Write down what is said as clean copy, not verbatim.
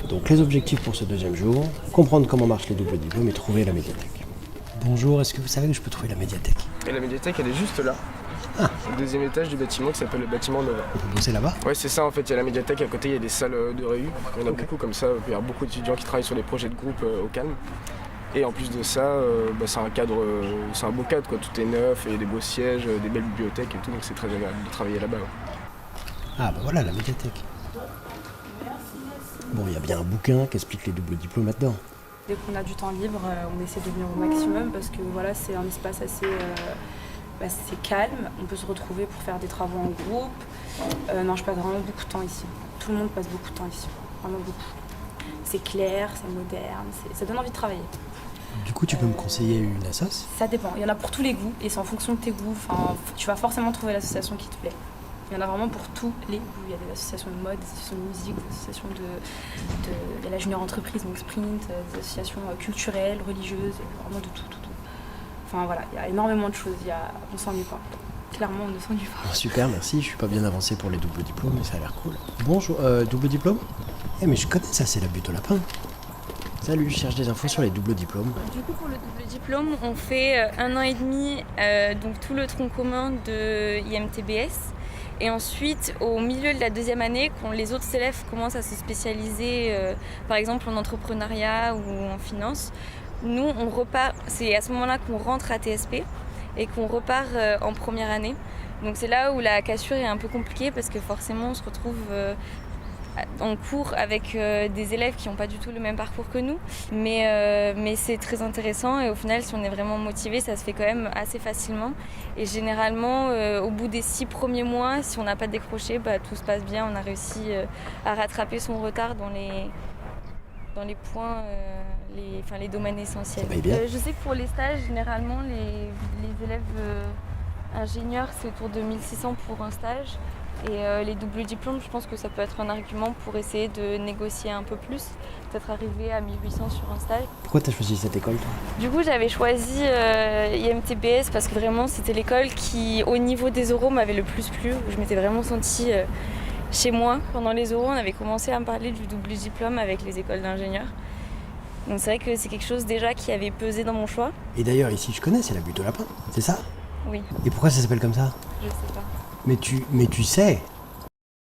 Donc les objectifs pour ce deuxième jour, comprendre comment marchent les doubles diplômes et trouver la médiathèque. Bonjour, est-ce que vous savez où je peux trouver la médiathèque? Et la médiathèque, elle est juste là. Au deuxième étage du bâtiment qui s'appelle le bâtiment Nova. Vous bossez là-bas? Ouais, c'est ça en fait, il y a la médiathèque, à côté il y a des salles de réu. Il y en a beaucoup comme ça, il y a beaucoup d'étudiants qui travaillent sur des projets de groupe au calme. Et en plus de ça, c'est un cadre, c'est un beau cadre quoi, tout est neuf, et des beaux sièges, des belles bibliothèques et tout, donc c'est très agréable de travailler là-bas. Ah bah voilà la médiathèque. Bon, il y a bien un bouquin qui explique les doubles diplômes là-dedans. Dès qu'on a du temps libre, on essaie de venir au maximum parce que voilà, c'est un espace assez calme. On peut se retrouver pour faire des travaux en groupe. Non, je passe vraiment beaucoup de temps ici. Tout le monde passe beaucoup de temps ici, vraiment beaucoup. C'est clair, c'est moderne, ça donne envie de travailler. Du coup, tu peux me conseiller une assoce? Ça dépend, il y en a pour tous les goûts et c'est en fonction de tes goûts. Enfin, tu vas forcément trouver l'association qui te plaît. Il y en a vraiment pour tous les goûts. Il y a des associations de mode, des associations de musique, des associations il y a la junior entreprise, donc sprint, des associations culturelles, religieuses, vraiment de tout. Enfin voilà, il y a énormément de choses, on s'ennuie pas. Clairement, on ne s'ennuie pas. Super, merci, je suis pas bien avancé pour les doubles diplômes, mais ça a l'air cool. Bonjour, double diplôme? Mais je connais ça, c'est la butte au lapin. Salut, je cherche des infos sur les doubles diplômes. Du coup, pour le double diplôme, on fait 1 an et demi, donc tout le tronc commun de IMTBS. Et ensuite, au milieu de la deuxième année, quand les autres élèves commencent à se spécialiser, par exemple en entrepreneuriat ou en finance, nous, on repart, c'est à ce moment-là qu'on rentre à TSP et qu'on repart en première année. Donc c'est là où la cassure est un peu compliquée parce que forcément, on se retrouve en cours avec des élèves qui n'ont pas du tout le même parcours que nous. Mais c'est très intéressant et au final, si on est vraiment motivé, ça se fait quand même assez facilement. Et généralement, au bout des 6 premiers mois, si on n'a pas décroché, tout se passe bien. On a réussi à rattraper son retard dans les points, les domaines essentiels. Je sais que pour les stages, généralement, les élèves ingénieurs, c'est autour de 1600 pour un stage. Et les doubles diplômes, je pense que ça peut être un argument pour essayer de négocier un peu plus, peut-être arriver à 1800 sur un stage. Pourquoi t'as choisi cette école, toi? Du coup, j'avais choisi IMTBS parce que vraiment, c'était l'école qui, au niveau des oraux, m'avait le plus plu. Je m'étais vraiment sentie chez moi. Pendant les oraux, on avait commencé à me parler du double diplôme avec les écoles d'ingénieurs. Donc c'est vrai que c'est quelque chose déjà qui avait pesé dans mon choix. Et d'ailleurs, ici, je connais, c'est la butte au lapin, c'est ça? Oui. Et pourquoi ça s'appelle comme ça? Je sais pas. Mais tu sais